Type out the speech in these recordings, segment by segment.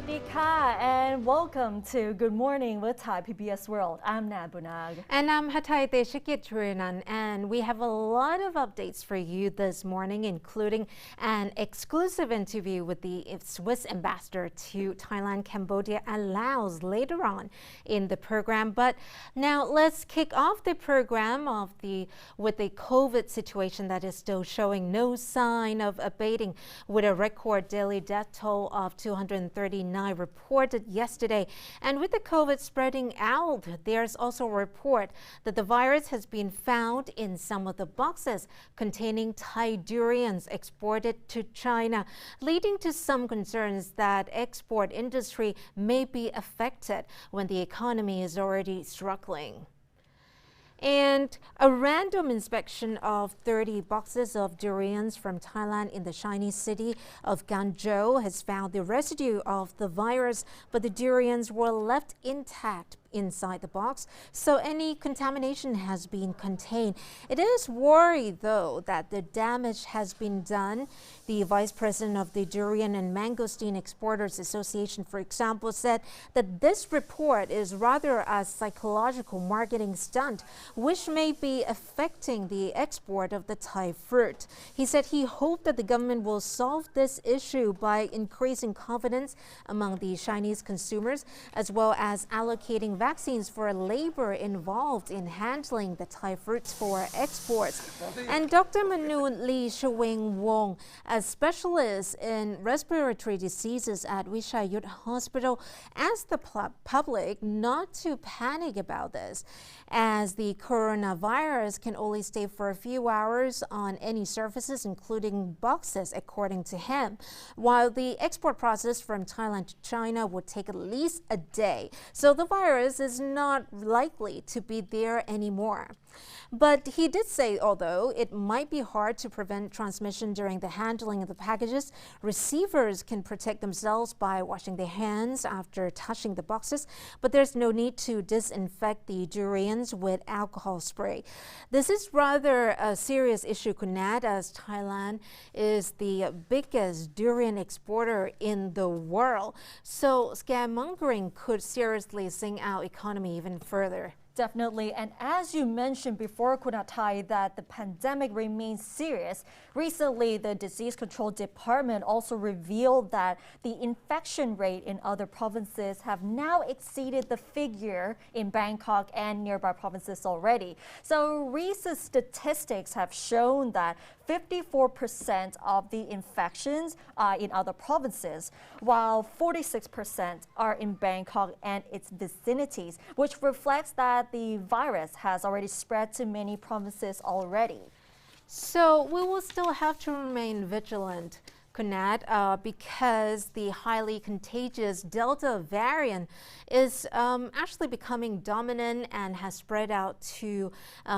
Sawadee ka, and welcome to Good Morning with Thai PBS World. I'm Nabunag. And I'm Artieda, and we have a lot of updates for you this morning, including an exclusive interview with the Swiss ambassador to Thailand, Cambodia, and Laos later on in the program. But now let's kick off the program with the COVID situation that is still showing no sign of abating, with a record daily death toll of 239 reported yesterday. And with the COVID spreading out, there's also a report that the virus has been found in some of the boxes containing Thai durians exported to China, leading to some concerns that export industry may be affected when the economy is already struggling. And a random inspection of 30 boxes of durians from Thailand in the Chinese city of Guangzhou has found the residue of the virus, but the durians were left intact inside the box, so any contamination has been contained. It is worried, though, that the damage has been done. The vice president of the Durian and Mangosteen Exporters Association, for example, said that this report is rather a psychological marketing stunt, which may be affecting the export of the Thai fruit. He said he hoped that the government will solve this issue by increasing confidence among the Chinese consumers, as well as allocating vaccines for labor involved in handling the Thai fruits for exports. And Dr. Manu Lee Shwing Wong, a specialist in respiratory diseases at Vichayut Hospital, asked the public not to panic about this, as the coronavirus can only stay for a few hours on any surfaces, including boxes, according to him, while the export process from Thailand to China would take at least a day. So the virus is not likely to be there anymore. But he did say, although it might be hard to prevent transmission during the handling of the packages, receivers can protect themselves by washing their hands after touching the boxes, but there's no need to disinfect the durians with alcohol spray. This is rather a serious issue, Kunad, as Thailand is the biggest durian exporter in the world. So scaremongering could seriously sink our economy even further. Definitely. And as you mentioned before, Kunatai, that the pandemic remains serious. Recently, the Disease Control Department also revealed that the infection rate in other provinces have now exceeded the figure in Bangkok and nearby provinces already. So recent statistics have shown that 54% of the infections are in other provinces, while 46% are in Bangkok and its vicinities, which reflects that the virus has already spread to many provinces already. So we will still have to remain vigilant, Kunad, because the highly contagious Delta variant is actually becoming dominant and has spread out to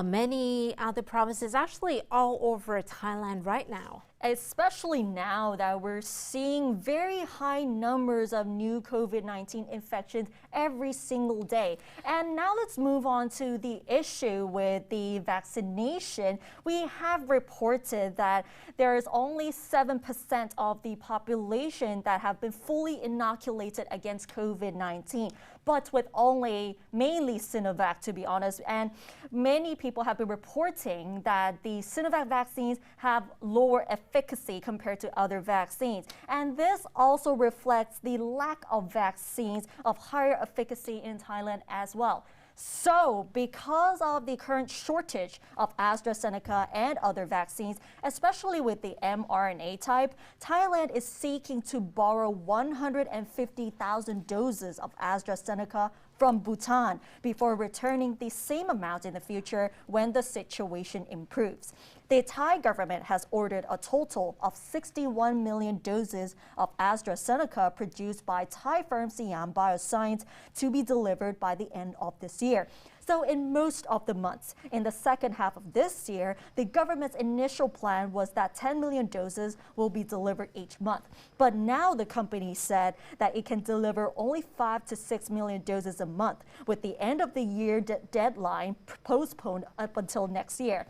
many other provinces, actually all over Thailand right now. Especially now that we're seeing very high numbers of new COVID-19 infections every single day. And now let's move on to the issue with the vaccination. We have reported that there is only 7% of the population that have been fully inoculated against COVID-19, but with only mainly Sinovac, to be honest. And many people have been reporting that the Sinovac vaccines have lower efficacy compared to other vaccines. And this also reflects the lack of vaccines of higher efficacy in Thailand as well. So, because of the current shortage of AstraZeneca and other vaccines, especially with the mRNA type, Thailand is seeking to borrow 150,000 doses of AstraZeneca from Bhutan before returning the same amount in the future when the situation improves. The Thai government has ordered a total of 61 million doses of AstraZeneca produced by Thai firm Siam Bioscience to be delivered by the end of this year. So in most of the months, in the second half of this year, the government's initial plan was that 10 million doses will be delivered each month. But now the company said that it can deliver only 5 to 6 million doses a month, with the end of the year deadline postponed up until next year.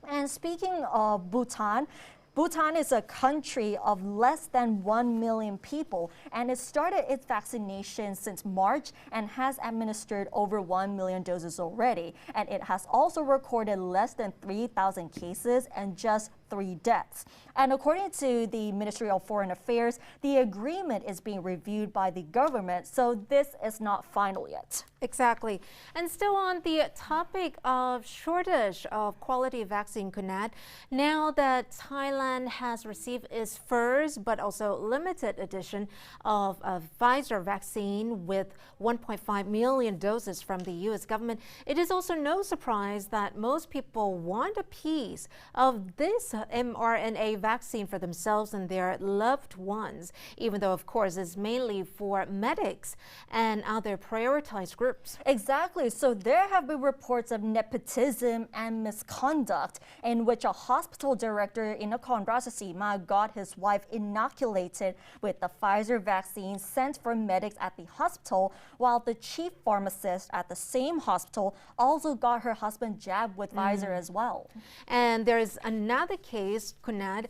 And speaking of Bhutan, Bhutan is a country of less than 1 million people, and it started its vaccination since March and has administered over 1 million doses already. And it has also recorded less than 3,000 cases and just 3 deaths. And according to the Ministry of Foreign Affairs, the agreement is being reviewed by the government, so this is not final yet. Exactly. And still on the topic of shortage of quality vaccine, Kunat, now that Thailand has received its first but also limited edition of a Pfizer vaccine with 1.5 million doses from the U.S. government, it is also no surprise that most people want a piece of this mRNA vaccine for themselves and their loved ones, even though, of course, it's mainly for medics and other prioritized groups. Exactly. So there have been reports of nepotism and misconduct in which a hospital director in Nakhon Ratchasima got his wife inoculated with the Pfizer vaccine sent for medics at the hospital, while the chief pharmacist at the same hospital also got her husband jabbed with Pfizer as well. And there is another case, Kunad,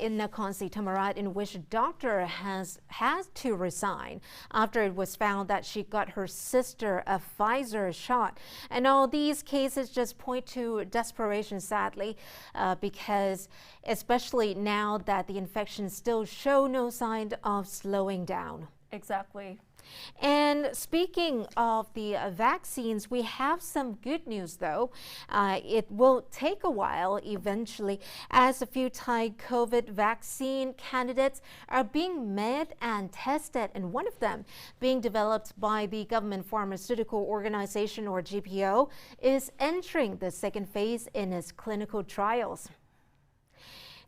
in Nakhon Si Thammarat, in which a doctor has to resign after it was found that she got her sister a Pfizer shot. And all these cases just point to desperation, sadly, because especially now that the infections still show no sign of slowing down. Exactly. And speaking of the vaccines, we have some good news though. It will take a while eventually, as a few Thai COVID vaccine candidates are being made and tested, and one of them being developed by the Government Pharmaceutical Organization, or GPO, is entering the second phase in its clinical trials.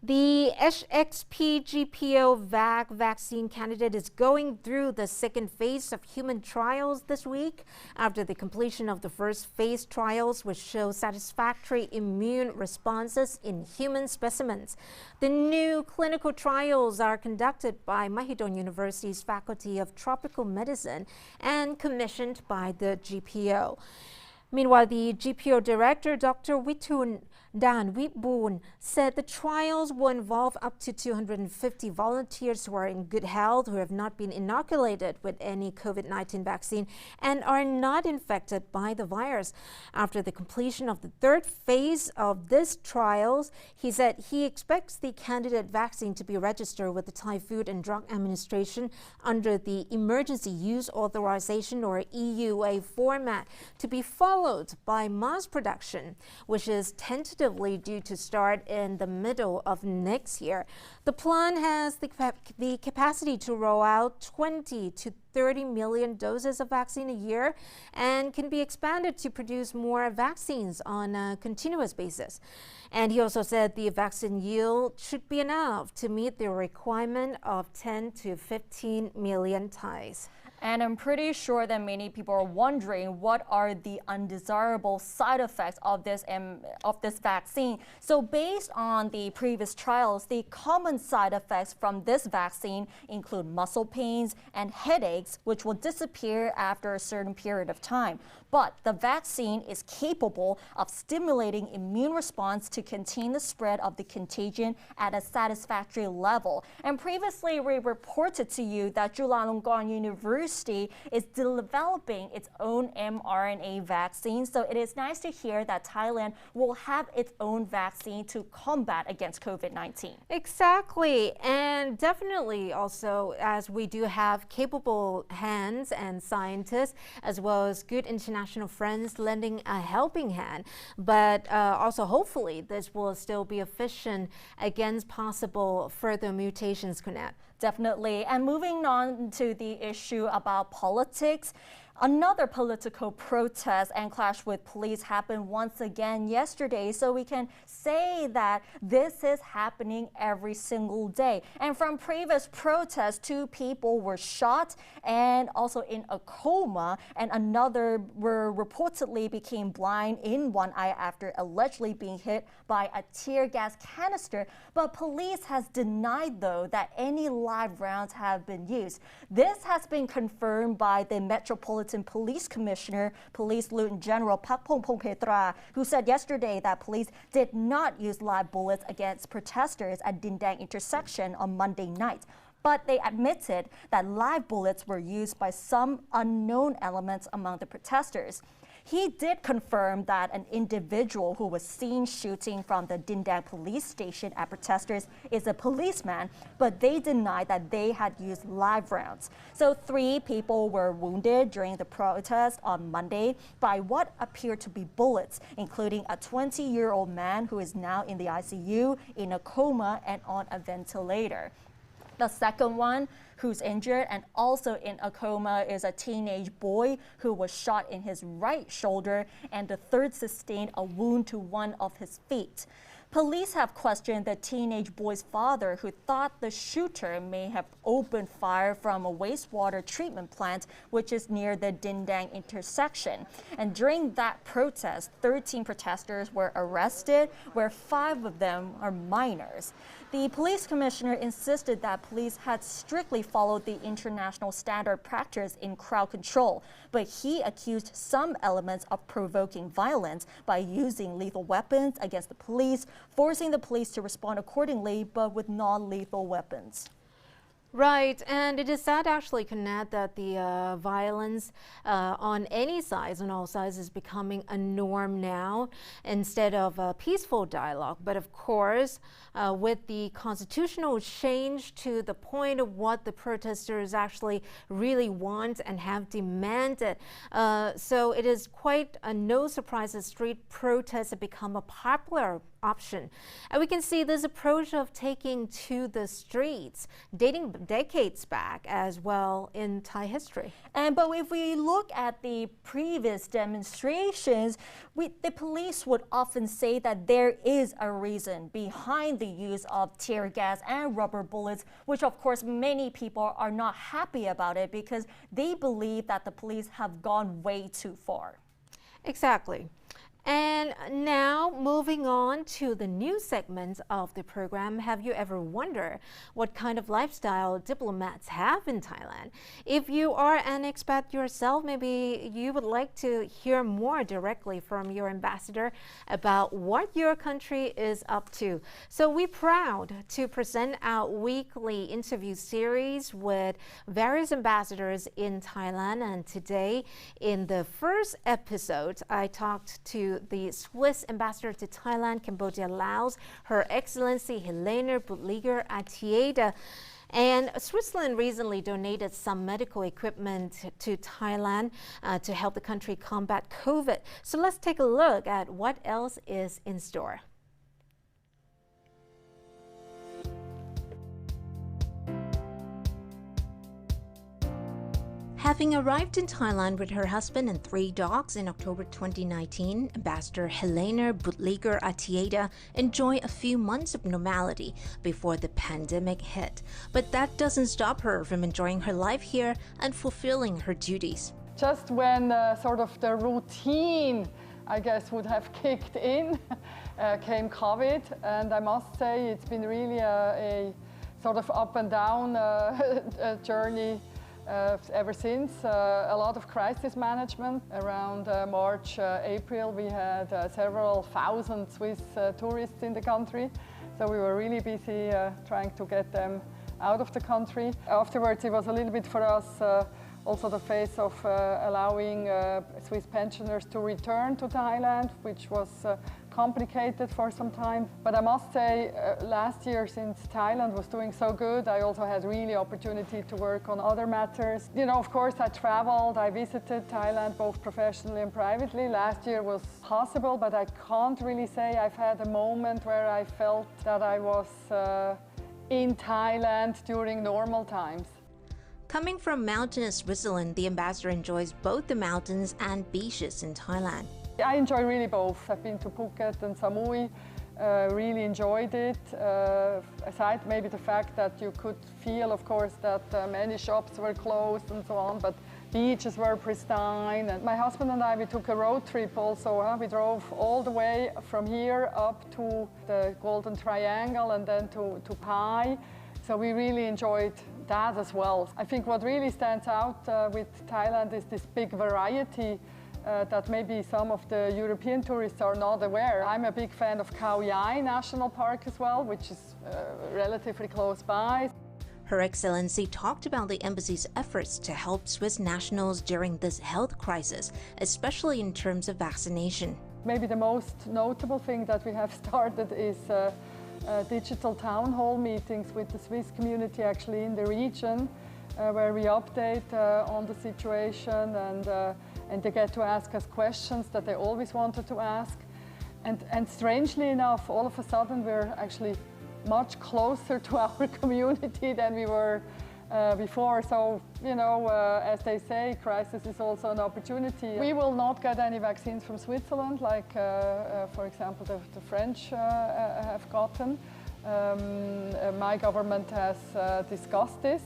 The HXP GPO vaccine candidate is going through the second phase of human trials this week after the completion of the first phase trials, which show satisfactory immune responses in human specimens. The new clinical trials are conducted by Mahidol University's Faculty of Tropical Medicine and commissioned by the GPO. Meanwhile, the GPO director, Dr. Witun Dan Witboon, said the trials will involve up to 250 volunteers who are in good health, who have not been inoculated with any COVID-19 vaccine and are not infected by the virus. After the completion of the third phase of this trials, he said he expects the candidate vaccine to be registered with the Thai Food and Drug Administration under the Emergency Use Authorization, or EUA format, to be followed by mass production, which is tentatively due to start in the middle of next year. The plan has the capacity to roll out 20 to 30 million doses of vaccine a year and can be expanded to produce more vaccines on a continuous basis. And he also said the vaccine yield should be enough to meet the requirement of 10 to 15 million Thais. And I'm pretty sure that many people are wondering what are the undesirable side effects of this vaccine. So based on the previous trials, the common side effects from this vaccine include muscle pains and headaches, which will disappear after a certain period of time. But the vaccine is capable of stimulating immune response to contain the spread of the contagion at a satisfactory level. And previously, we reported to you that Chulalongkorn University is developing its own mRNA vaccine. So it is nice to hear that Thailand will have its own vaccine to combat against COVID-19. Exactly. And definitely also, as we do have capable hands and scientists, as well as good international friends lending a helping hand, but also hopefully this will still be efficient against possible further mutations, Kunat. Definitely. And moving on to the issue about politics, another political protest and clash with police happened once again yesterday, so we can say that this is happening every single day. And from previous protests, 2 people were shot and also in a coma, and another reportedly became blind in one eye after allegedly being hit by a tear gas canister. But police has denied, though, that any live rounds have been used. This has been confirmed by the Metropolitan Metropolitan Police Commissioner, Police Lieutenant General Pakpong Pongpetra, who said yesterday that police did not use live bullets against protesters at Dindang intersection on Monday night. But they admitted that live bullets were used by some unknown elements among the protesters. He did confirm that an individual who was seen shooting from the Dindang police station at protesters is a policeman, but they denied that they had used live rounds. So 3 people were wounded during the protest on Monday by what appeared to be bullets, including a 20-year-old man who is now in the ICU in a coma and on a ventilator. The second one who's injured and also in a coma is a teenage boy who was shot in his right shoulder, and the third sustained a wound to one of his feet. Police have questioned the teenage boy's father, who thought the shooter may have opened fire from a wastewater treatment plant, which is near the Dindang intersection. And during that protest, 13 protesters were arrested, where 5 of them are minors. The police commissioner insisted that police had strictly followed the international standard practice in crowd control, but he accused some elements of provoking violence by using lethal weapons against the police, forcing the police to respond accordingly, but with non-lethal weapons. Right, and it is sad actually, Connect, that the violence on any sides, on all sides, is becoming a norm now instead of a peaceful dialogue. But of course, with the constitutional change to the point of what the protesters actually really want and have demanded, so it is quite no surprise that street protests have become a popular option. And we can see this approach of taking to the streets dating decades back as well in Thai history. But if we look at the previous demonstrations, the police would often say that there is a reason behind the use of tear gas and rubber bullets, which of course many people are not happy about it because they believe that the police have gone way too far. Exactly. And now moving on to the news segments of the program, have you ever wondered what kind of lifestyle diplomats have in Thailand? If you are an expat yourself, maybe you would like to hear more directly from your ambassador about what your country is up to. So we're proud to present our weekly interview series with various ambassadors in Thailand. And today, in the first episode, I talked to the Swiss ambassador to Thailand, Cambodia, Laos, Her Excellency Helene Budliger Artieda. And Switzerland recently donated some medical equipment to Thailand to help the country combat COVID. So let's take a look at what else is in store. Having arrived in Thailand with her husband and 3 dogs in October 2019, Ambassador Helene Budliger Artieda enjoyed a few months of normality before the pandemic hit. But that doesn't stop her from enjoying her life here and fulfilling her duties. Just when sort of the routine, I guess, would have kicked in, came COVID. And I must say it's been really a sort of up and down journey ever since. A lot of crisis management. Around March, April, we had several thousand Swiss tourists in the country. So we were really busy trying to get them out of the country. Afterwards, it was a little bit for us also the phase of allowing Swiss pensioners to return to Thailand, which was complicated for some time. But I must say, last year, since Thailand was doing so good, I also had really opportunity to work on other matters. You know, of course, I traveled, I visited Thailand both professionally and privately. Last year was possible, but I can't really say I've had a moment where I felt that I was in Thailand during normal times. Coming from mountainous Switzerland, the ambassador enjoys both the mountains and beaches in Thailand. I enjoy really both. I've been to Phuket and Samui, really enjoyed it. Aside maybe the fact that you could feel, of course, that many shops were closed and so on, but beaches were pristine. And my husband and I, we took a road trip also. We drove all the way from here up to the Golden Triangle and then to Pai. So we really enjoyed that as well. I think what really stands out with Thailand is this big variety that maybe some of the European tourists are not aware. I'm a big fan of Khao Yai National Park as well, which is relatively close by. Her Excellency talked about the embassy's efforts to help Swiss nationals during this health crisis, especially in terms of vaccination. Maybe the most notable thing that we have started is digital town hall meetings with the Swiss community actually in the region, where we update on the situation and they get to ask us questions that they always wanted to ask. And strangely enough, all of a sudden we're actually much closer to our community than we were before. So, you know, as they say, crisis is also an opportunity. We will not get any vaccines from Switzerland, like, for example, the French have gotten. My government has discussed this,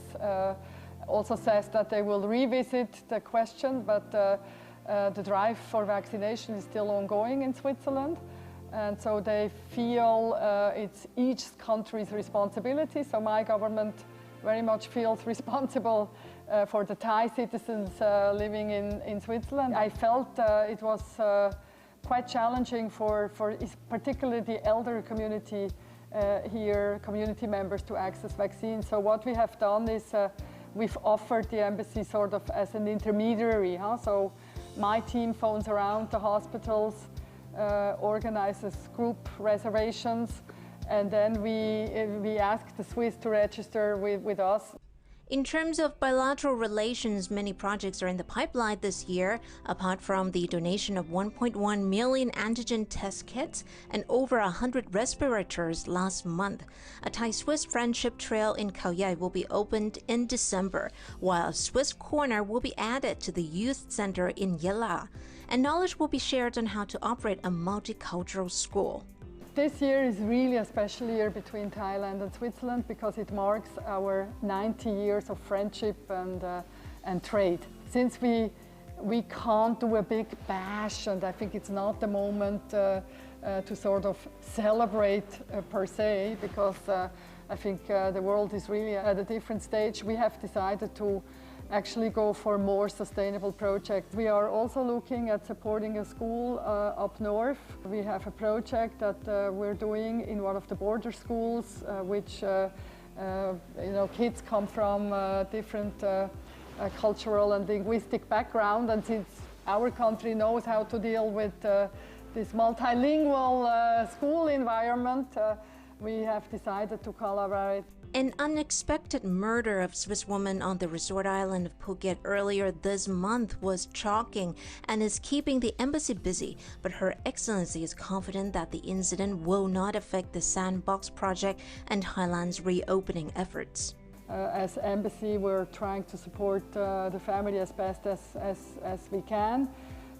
also says that they will revisit the question, but the drive for vaccination is still ongoing in Switzerland. And so they feel it's each country's responsibility. So my government very much feels responsible for the Thai citizens living in Switzerland. I felt it was quite challenging for particularly the elder community here, community members, to access vaccines. So what we have done is we've offered the embassy sort of as an intermediary. So my team phones around the hospitals, organizes group reservations, and then we ask the Swiss to register with us. In terms of bilateral relations, many projects are in the pipeline this year, apart from the donation of 1.1 million antigen test kits and over 100 respirators last month. A Thai-Swiss friendship trail in Khao Yai will be opened in December, while a Swiss corner will be added to the youth center in Yela. And knowledge will be shared on how to operate a multicultural school. This year is really a special year between Thailand and Switzerland because it marks our 90 years of friendship and trade. Since we can't do a big bash, and I think it's not the moment to sort of celebrate per se, because I think the world is really at a different stage, we have decided to actually go for more sustainable projects. We are also looking at supporting a school up north. We have a project that we're doing in one of the border schools, which you know, kids come from different cultural and linguistic background, and since our country knows how to deal with this multilingual school environment, we have decided to collaborate. An unexpected murder of Swiss woman on the resort island of Phuket earlier this month was shocking and is keeping the embassy busy, but Her Excellency is confident that the incident will not affect the Sandbox project and Thailand's reopening efforts. As embassy, we're trying to support the family as best as we can.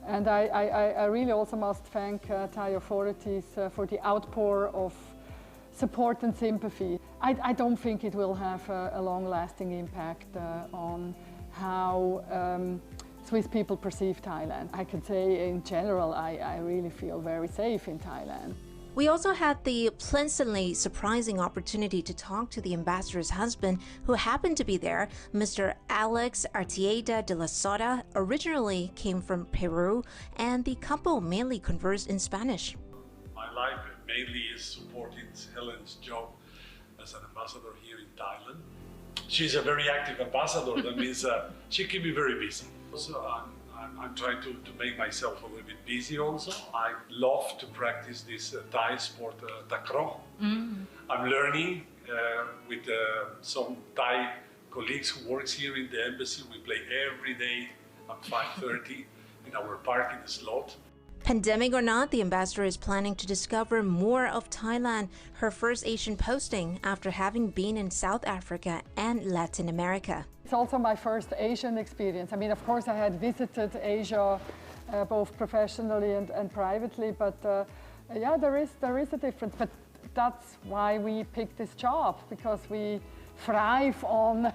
And I really also must thank Thai authorities for the outpour of support and sympathy. I don't think it will have a long-lasting impact on how Swiss people perceive Thailand. I can say in general, I really feel very safe in Thailand. We also had the pleasantly surprising opportunity to talk to the ambassador's husband, who happened to be there. Mr. Alex Artieda de la Sota originally came from Peru, and the couple mainly conversed in Spanish. My life mainly is supporting Helene's job as an ambassador here in Thailand. She's a very active ambassador. That means she can be very busy. Also, I'm trying to make myself a little bit busy also. I love to practice this Thai sport, takraw. I'm learning with some Thai colleagues who works here in the embassy. We play every day at 5:30 in our park in the slot. Pandemic or not, the ambassador is planning to discover more of Thailand, her first Asian posting after having been in South Africa and Latin America. It's also my first Asian experience. I mean, of course, I had visited Asia both professionally and privately, but yeah, there is a difference. But that's why we picked this job, because we thrive on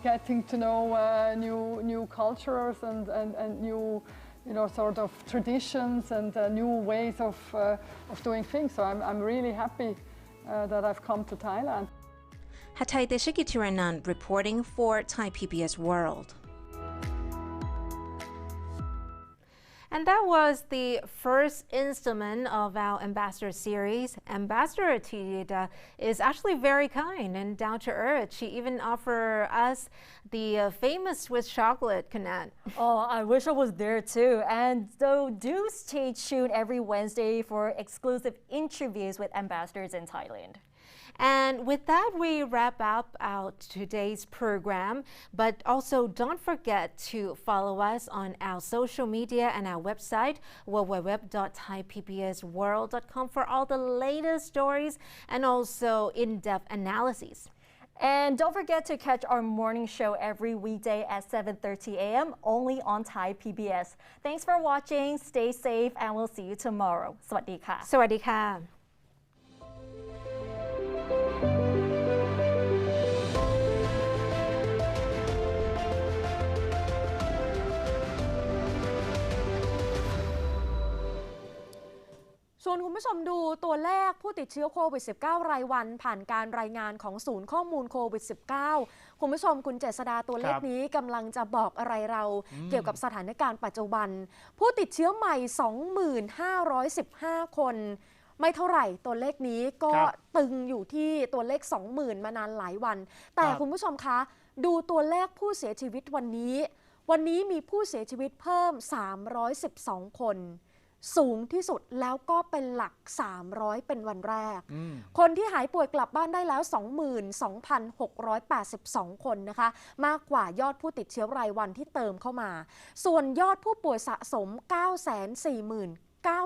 getting to know new cultures and new, you know, sort of traditions and new ways of doing things. So I'm really happy that I've come to Thailand. Artieda Tiranan reporting for Thai PBS World. And that was the first installment of our Ambassador series. Ambassador Artieda is actually very kind and down to earth. She even offered us the famous Swiss chocolate canette. Oh, I wish I was there too. And so do stay tuned every Wednesday for exclusive interviews with ambassadors in Thailand. And with that, we wrap up our today's program. But also don't forget to follow us on our social media and our website, www.thaipbsworld.com, for all the latest stories and also in-depth analyses. And don't forget to catch our morning show every weekday at 7:30 a.m. only on Thai PBS. Thanks for watching. Stay safe, and we'll see you tomorrow. สวัสดีค่ะ สวัสดีค่ะชวนคุณผู้ชมดูตัวเลขผู้ติดเชื้อโควิด -19 รายวันผ่านการรายงานของศูนย์ข้อมูลโควิด -19 คุณผู้ชมคุณเจษดาตัวเลขนี้กำลังจะบอกอะไรเราเกี่ยวกับสถานการณ์ปัจจุบันผู้ติดเชื้อใหม่ 25,515 คนไม่เท่าไหร่ตัวเลขนี้ก็ตึงอยู่ที่ตัวเลข 20,000 มานานหลายวันแต่คุณผู้ชมคะดูตัวเลขผู้เสียชีวิตวันนี้มีผู้เสียชีวิตเพิ่ม312คนสูงที่สุดแล้วก็เป็นหลัก300เป็นวันแรกคนที่หายป่วยกลับบ้านได้แล้ว 22,682 คนนะคะมากกว่ายอดผู้ติดเชื้อรายวันที่เติมเข้ามาส่วนยอดผู้ป่วยสะสม 949,000